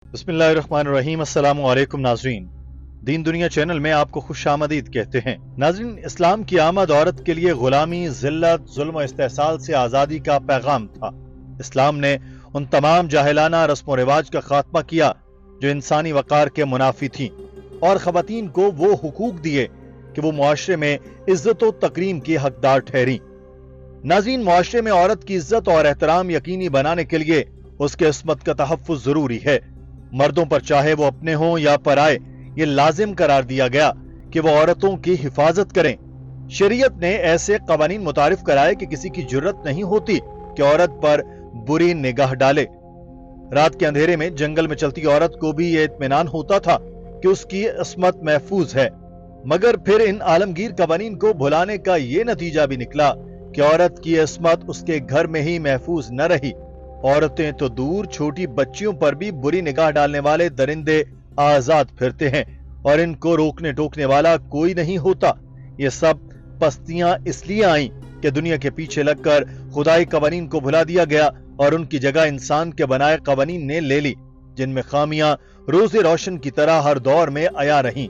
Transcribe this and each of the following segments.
बिस्मिल्लाहिर्रहमानिर्रहीम। अस्सलामु अलैकुम नाज़रीन, दीन दुनिया चैनल में आपको खुश आमदीद कहते हैं। नाज़रीन, इस्लाम की आमद औरत के लिए गुलामी, जिल्लत, जुल्म और इस्तेहसाल से आज़ादी का पैगाम था। इस्लाम ने उन तमाम जाहिलाना रस्म व रिवाज का खात्मा किया जो इंसानी वक़ार के मुनाफी थीं और ख़वातीन को वो हुकूक दिए कि वो मुआशरे में इज्जत व तकरीम की हकदार ठहरी। नाज़रीन, मुआशरे में औरत की इज्जत और एहतराम यकीनी बनाने के लिए उसके इस्मत का तहफ़्फ़ुज़ ज़रूरी है। मर्दों पर चाहे वो अपने हों या पराए, ये लाजिम करार दिया गया कि वो औरतों की हिफाजत करें। शरीयत ने ऐसे कवानीन मुतारिफ कराए कि किसी की जुर्रत नहीं होती कि औरत पर बुरी निगाह डाले। रात के अंधेरे में जंगल में चलती औरत को भी ये इत्मीनान होता था कि उसकी इस्मत महफूज है, मगर फिर इन आलमगीर कवानीन को भुलाने का ये नतीजा भी निकला कि औरत की इस्मत उसके घर में ही महफूज न रही। औरतें तो दूर, छोटी बच्चियों पर भी बुरी निगाह डालने वाले दरिंदे आजाद फिरते हैं और इनको रोकने टोकने वाला कोई नहीं होता। ये सब पस्तियां इसलिए आई कि दुनिया के पीछे लगकर खुदाई कवानीन को भुला दिया गया और उनकी जगह इंसान के बनाए कवानीन ने ले ली, जिनमें खामियां रोज़े रोशन की तरह हर दौर में आया रहीं।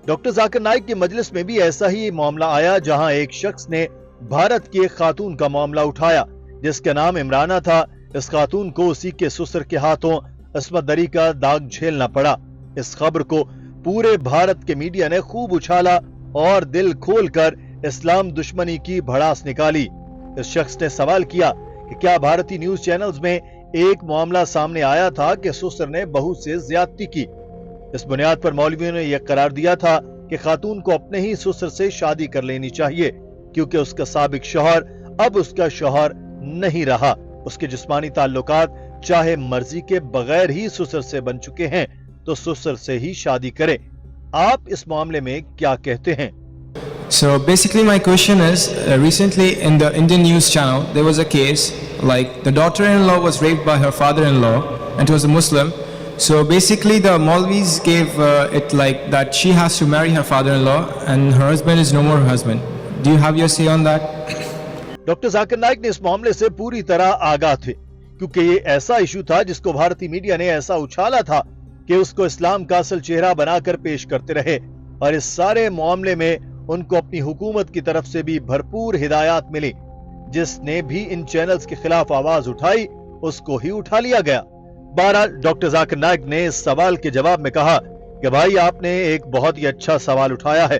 डॉक्टर जाकिर नाइक की मजलिस में भी ऐसा ही मामला आया, जहां एक शख्स ने भारत की एक खातून का मामला उठाया जिसका नाम इमराना था। इस खातून को उसी के ससुर के हाथों इस्मत दरी का दाग झेलना पड़ा। इस खबर को पूरे भारत के मीडिया ने खूब उछाला और दिल खोलकर इस्लाम दुश्मनी की भड़ास निकाली। इस शख्स ने सवाल किया कि क्या भारतीय न्यूज चैनल्स में एक मामला सामने आया था कि ससुर ने बहू से ज्यादती की। इस बुनियाद पर मौलवियों ने यह करार दिया था कि खातून को अपने ही ससुर से शादी कर लेनी चाहिए, क्योंकि उसका साबिक शौहर अब उसका शौहर नहीं रहा। उसके जिस्मानी ताल्लुकात चाहे मर्जी के बगैर ही ससुर से बन चुके हैं, तो ससुर से ही शादी करे। आप इस मामले में क्या कहते हैं? So basically my question is, recently in the Indian news channel there was a case like the daughter-in-law was raped by her father-in-law and it was a Muslim. So basically the Maulvis gave it like that she has to marry her father-in-law and her husband is no more her husband. Do you have your say on that? Doctor Zakir Naik ने इस मामले से पूरी तरह आगाह थे, क्योंकि ये ऐसा इशू था जिसको भारतीय मीडिया ने ऐसा उछाला था कि उसको इस्लाम का असल चेहरा बनाकर पेश करते रहे और इस सारे मामले में उनको अपनी हुकूमत की तरफ से भी भरपूर हिदायत मिली। जिसने भी इन चैनल्स के खिलाफ आवाज उठाई उसको ही उठा लिया गया। बहरहाल डॉक्टर जाकिर नाइक ने इस सवाल के जवाब में कहा कि भाई, आपने एक बहुत ही अच्छा सवाल उठाया है।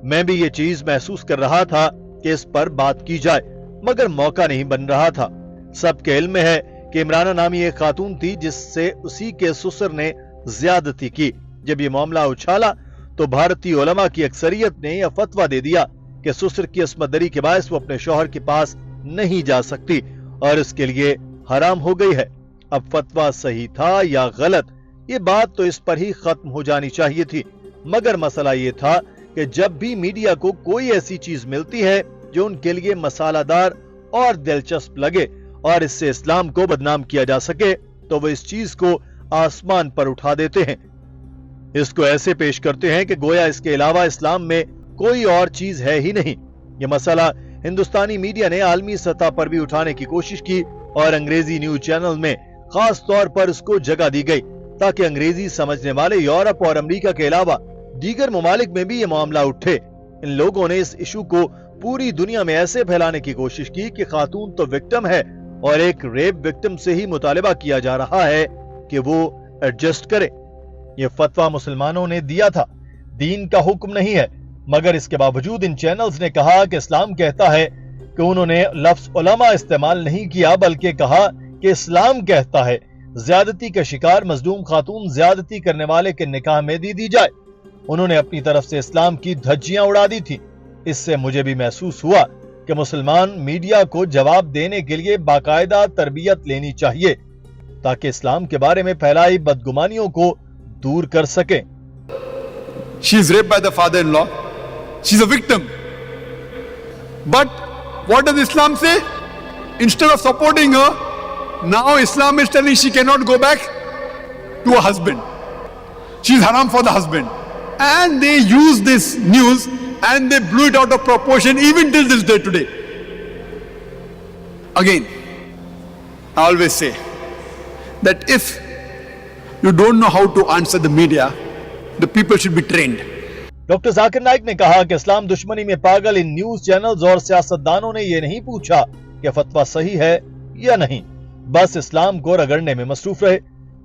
मैं भी ये चीज महसूस कर रहा था कि इस पर बात की जाए, मगर मौका नहीं बन रहा था। सबके इल्म में है कि इमराना नामी एक खातून थी जिससे उसी के ससुर ने ज्यादती की। जब ये मामला उछाला तो भारतीय उलमा की अक्सरियत ने यह फतवा दे दिया कि ससुर की इस्मत दरी के बायस वो अपने शौहर के पास नहीं जा सकती और इसके लिए हराम हो गई है। अब फतवा सही था या गलत, ये बात तो इस पर ही खत्म हो जानी चाहिए थी, मगर मसला ये था कि जब भी मीडिया को कोई ऐसी चीज मिलती है जो उनके लिए मसालादार और दिलचस्प लगे और इससे इस्लाम को बदनाम किया जा सके, तो वो इस चीज को आसमान पर उठा देते हैं। इसको ऐसे पेश करते हैं कि गोया इसके अलावा इस्लाम में कोई और चीज है ही नहीं। ये मसला हिंदुस्तानी मीडिया ने आलमी सतह पर भी उठाने की कोशिश की और अंग्रेजी न्यूज चैनल में खास तौर पर इसको जगह दी गई ताकि अंग्रेजी समझने वाले यूरोप और अमेरिका के अलावा दीगर ममालिक में भी ये मामला उठे। इन लोगों ने इस इशू को पूरी दुनिया में ऐसे फैलाने की कोशिश की कि खातून तो विक्टिम है और एक रेप विक्टिम से ही मुतालिबा किया जा रहा है कि वो एडजस्ट करे। ये फतवा मुसलमानों ने दिया था, दीन का हुक्म नहीं है, मगर इसके बावजूद इन चैनल्स ने कहा कि इस्लाम कहता है कि उन्होंने लफ्ज उलमा इस्तेमाल नहीं किया, बल्कि कहा कि इस्लाम कहता है ज्यादती का शिकार मजलूम खातून ज्यादती करने वाले के निकाह में दी जाए। उन्होंने अपनी तरफ से इस्लाम की धज्जियां उड़ा दी थी। इससे मुझे भी महसूस हुआ कि मुसलमान मीडिया को जवाब देने के लिए बाकायदा तरबियत लेनी चाहिए ताकि इस्लाम के बारे में फैलाई बदगुमानियों को दूर कर सके। She is raped by the father-in-law. She is a victim. But what does Islam say? Instead of supporting her, now Islam is telling she cannot go back to her husband. She is haram for the husband. And they use this news and they blew it out of proportion even till this day today. Again, I always say that if You don't know how to answer the media. The people should be trained. Doctor Zakir Naik ने कहा कि इस्लाम दुश्मनी में पागल in news channels और सियासतदानों ने ये नहीं पूछा कि फतवा सही है या नहीं, बस इस्लाम को रगड़ने में मसरूफ रहे।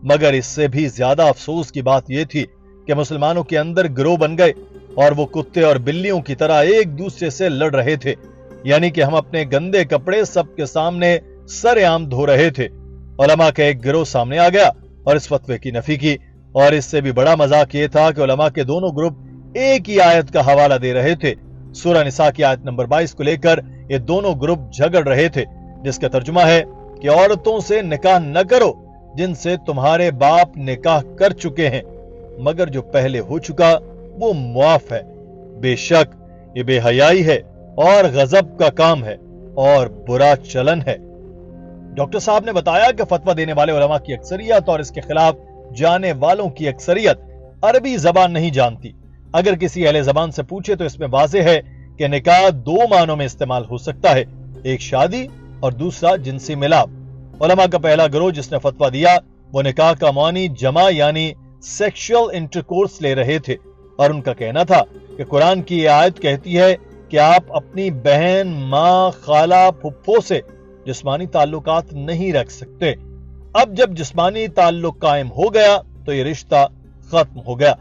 मगर इससे भी ज्यादा अफसोस की बात यह थी कि मुसलमानों के अंदर गिरोह बन गए और वो कुत्ते और बिल्लियों की तरह एक दूसरे से लड़ रहे थे, यानी कि हम अपने गंदे कपड़े सबके सामने सरेआम धो रहे थे। उलमा का एक गिरोह सामने आ गया और इस फतवे की नफी की, और इससे भी बड़ा मजाक ये था कि उलमा के दोनों ग्रुप एक ही आयत का हवाला दे रहे थे। सूरह निसा की आयत नंबर 22 को लेकर ये दोनों ग्रुप झगड़ रहे थे, जिसका तर्जुमा है कि औरतों से निकाह न करो जिनसे तुम्हारे बाप निकाह कर चुके हैं, मगर जो पहले हो चुका वो मुआफ है। बेशक ये बेहयाई है और गजब का काम है और बुरा चलन है। डॉक्टर साहब ने बताया कि फतवा देने वाले उलमा की अक्सरियत और इसके खिलाफ जाने वालों की अक्सरियत अरबी जबान नहीं जानती। अगर किसी अहले जबान से पूछे तो इसमें वाज़ेह है कि निकाह दो मानों में इस्तेमाल हो सकता है, एक शादी और दूसरा जिनसी मिलाप। उलमा का पहला गिरोह जिसने फतवा दिया वो निकाह का मानी जमा यानी सेक्सुअल इंटरकोर्स ले रहे थे, और उनका कहना था कि कुरान की ये आयत कहती है कि आप अपनी बहन, माँ, खाला, फुफ्फो से जिस्मानी ताल्लुकात नहीं रख सकते। अब जब जिस्मानी ताल्लुक कायम हो गया तो ये रिश्ता खत्म हो गया।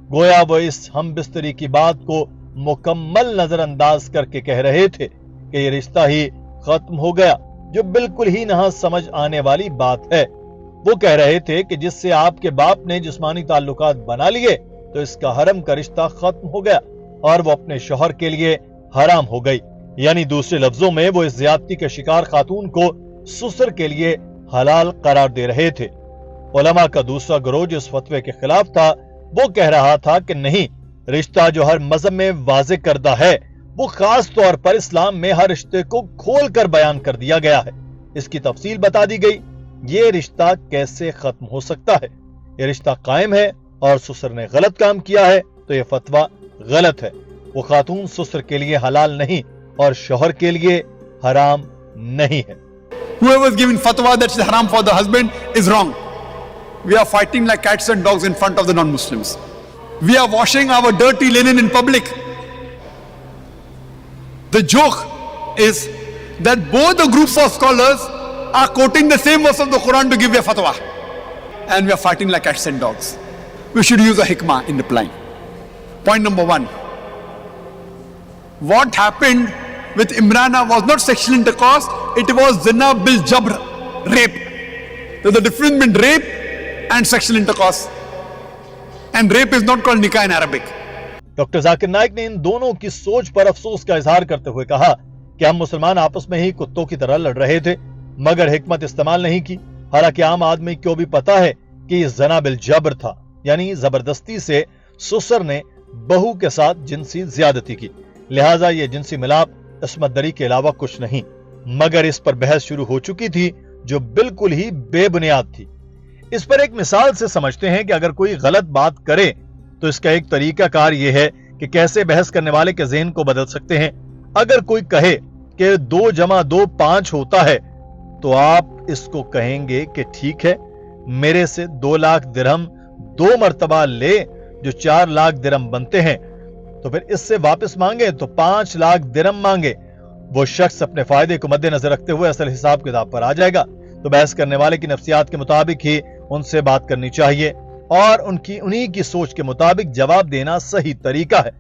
गोया वो इस हम बिस्तरी की बात को मुकम्मल नजरअंदाज करके कह रहे थे कि ये रिश्ता ही खत्म हो गया, जो बिल्कुल ही ना समझ आने वाली बात है। वो कह रहे थे कि जिससे आपके बाप ने जिस्मानी ताल्लुकात बना लिए तो इसका हरम का रिश्ता खत्म हो गया और वो अपने शौहर के लिए हराम हो गई, यानी दूसरे लफ्जों में वो इस ज्यादती के शिकार खातून को ससुर के लिए हलाल करार दे रहे थे। उलमा का दूसरा गिरोह जो इस फतवे के खिलाफ था वो कह रहा था कि नहीं, रिश्ता जो हर मजहब में वाज़े करदा है वो खास तौर पर इस्लाम में हर रिश्ते को खोल कर बयान कर दिया गया है। इसकी तफसील बता दी गई। ये रिश्ता कैसे खत्म हो सकता है? ये रिश्ता कायम है और ससुर ने गलत काम किया है तो ये फतवा गलत है। वो खातून ससुर के लिए हलाल नहीं और शौहर के लिए हराम नहीं है। Whoever is giving fatwa that it's haram for the husband is wrong. We are fighting like cats and dogs in front of the non-Muslims. We are washing our dirty linen in public. The joke is that both the groups of scholars are quoting the same verse of the Quran to give a fatwa. And we are fighting like cats and dogs. We should use a hikmah in replying. Point number one. What happened with Imrana was not sexual intercourse, it was zina bil jabr, rape. There's a difference between rape and sexual intercourse. And rape is not called nikah in Arabic. Doctor Zakir Naik ने इन दोनों की सोच पर अफसोस का इजहार करते हुए कहा कि हम मुसलमान आपस में ही कुत्तों की तरह लड़ रहे थे मगर हिकमत इस्तेमाल नहीं की। हालांकि आम आदमी को भी पता है कि ये जना बिल जबर था, यानी जबरदस्ती से ससुर ने बहू के साथ जिनसी ज्यादती की, लिहाजा ये जिनसी मिलाप इसमत दरी के अलावा कुछ नहीं। मगर इस पर बहस शुरू हो चुकी थी जो बिल्कुल ही बेबुनियाद थी। इस पर एक मिसाल से समझते हैं कि अगर कोई गलत बात करे तो इसका एक तरीकाकार यह है कि कैसे बहस करने वाले के ज़हन को बदल सकते हैं। अगर कोई कहे कि 2 + 2 5 होता है तो आप इसको कहेंगे कि ठीक है, मेरे से 2 लाख दिरहम 2 मरतबा ले जो 4 लाख दिरहम बनते हैं, तो फिर इससे वापस मांगे तो 5 लाख दिरहम मांगे। वो शख्स अपने फायदे को मद्देनजर रखते हुए असल हिसाब किताब पर आ जाएगा। तो बहस करने वाले की नफ्सियात के मुताबिक ही उनसे बात करनी चाहिए और उन्हीं की सोच के मुताबिक जवाब देना सही तरीका है।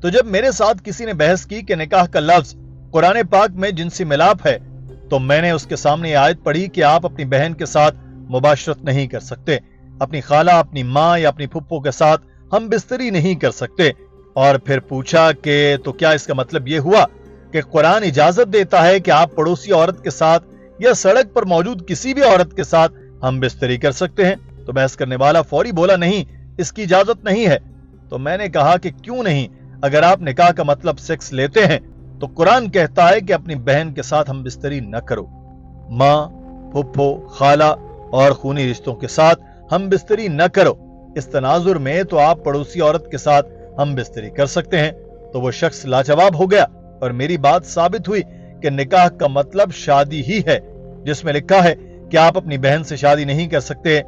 तो जब मेरे साथ किसी ने बहस की कि निकाह का लफ्ज कुरान पाक में जिनसी मिलाप है, तो मैंने उसके सामने आयत पढ़ी कि आप अपनी बहन के साथ मुबाशरत नहीं कर सकते, अपनी खाला, अपनी माँ या अपनी फुप्पो के साथ हम बिस्तरी नहीं कर सकते। और फिर पूछा कि तो क्या इसका मतलब यह हुआ कि कुरान इजाजत देता है कि आप पड़ोसी औरत के साथ या सड़क पर मौजूद किसी भी औरत के साथ हम बिस्तरी कर सकते हैं? तो बहस करने वाला फौरी बोला नहीं, इसकी इजाजत नहीं है। तो मैंने कहा कि क्यों नहीं, अगर आप निकाह का मतलब सेक्स लेते हैं तो कुरान कहता है कि अपनी बहन के साथ हम बिस्तरी न करो। माँ, फुप्पो, खाला और खूनी रिश्तों के साथ हम बिस्तरी न करो। इस तनाजुर में तो आप पड़ोसी औरत के साथ हम बिस्तरी कर सकते हैं। तो वो शख्स लाजवाब हो गया और मेरी बात साबित हुई कि निकाह का मतलब शादी ही है, जिसमें लिखा है कि आप अपनी बहन से शादी नहीं कर सकते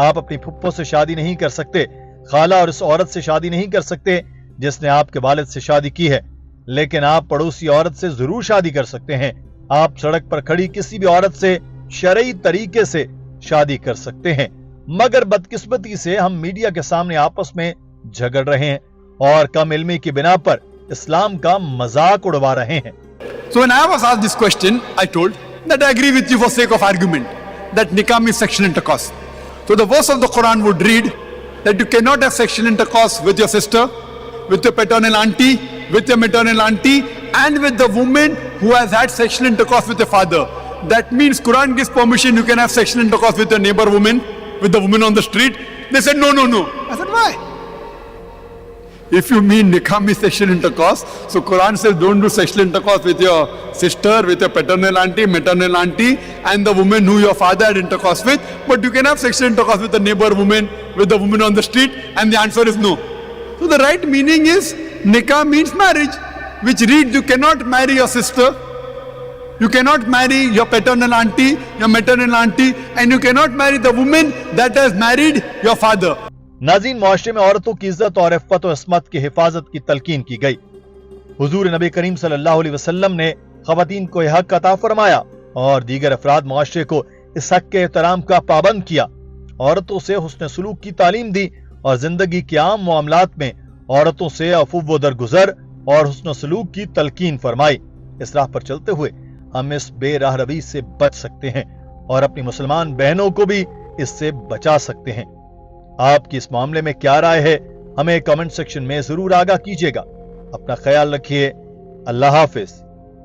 آپ اپنی پھپھو سے شادی نہیں کر سکتے، خالہ اور اس عورت سے شادی نہیں کر سکتے جس نے آپ کے والد سے شادی کی ہے، لیکن آپ پڑوسی عورت سے ضرور شادی کر سکتے ہیں۔ آپ سڑک پر کھڑی کسی بھی عورت سے شرعی طریقے سے شادی کر سکتے ہیں، مگر بدقسمتی سے ہم میڈیا کے سامنے آپس میں جھگڑ رہے ہیں اور کم علمی کی بنا پر اسلام کا مذاق اڑوا رہے ہیں۔ So when I was asked this question, I told that I agree with you for sake of argument that nikah means sexual intercourse. So the verse of the Qur'an would read that you cannot have sexual intercourse with your sister, with your paternal auntie, with your maternal auntie, and with the woman who has had sexual intercourse with your father. That means Quran gives permission you can have sexual intercourse with your neighbor woman, with the woman on the street. They said no, no, no. I said why? If you mean nikah means sexual intercourse, so Quran says don't do sexual intercourse with your sister, with your paternal auntie, maternal auntie, and the woman who your father had intercourse with, but you can have sexual intercourse with the neighbor woman, with the woman on the street, and the answer is no. So the right meaning is nikah means marriage, which reads you cannot marry your sister, you cannot marry your paternal auntie, your maternal auntie, and you cannot marry the woman that has married your father. ناظرین، معاشرے میں عورتوں کی عزت اور عفت و عصمت کی حفاظت کی تلقین کی گئی۔ حضور نبی کریم صلی اللہ علیہ وسلم نے خواتین کو یہ حق عطا فرمایا اور دیگر افراد معاشرے کو اس حق کے احترام کا پابند کیا۔ عورتوں سے حسن سلوک کی تعلیم دی اور زندگی کے عام معاملات میں عورتوں سے عفو و درگزر اور حسن سلوک کی تلقین فرمائی۔ اس راہ پر چلتے ہوئے ہم اس بے راہ روی سے بچ سکتے ہیں اور اپنی مسلمان بہنوں کو بھی اس سے بچا سکتے ہیں۔ آپ کی اس معاملے میں کیا رائے ہے؟ ہمیں کمنٹ سیکشن میں ضرور آگاہ کیجیے گا۔ اپنا خیال رکھیے۔ اللہ حافظ۔